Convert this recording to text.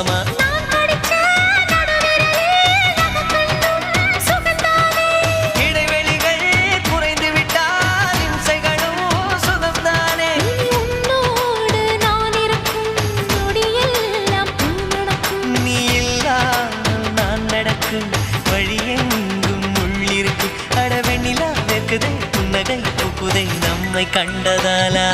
சுகமா இடைவெளிகள் குறைந்து விட்டால் இம்சைகளும் சுகம்தானே நீ இல்லாமல் நான் நடக்கும் வழியெங்கும் உள்ளிருக்கு அடவெண்ணிலா வெக்குதை புன்னகை புகுதை நம்மை கண்டதாலா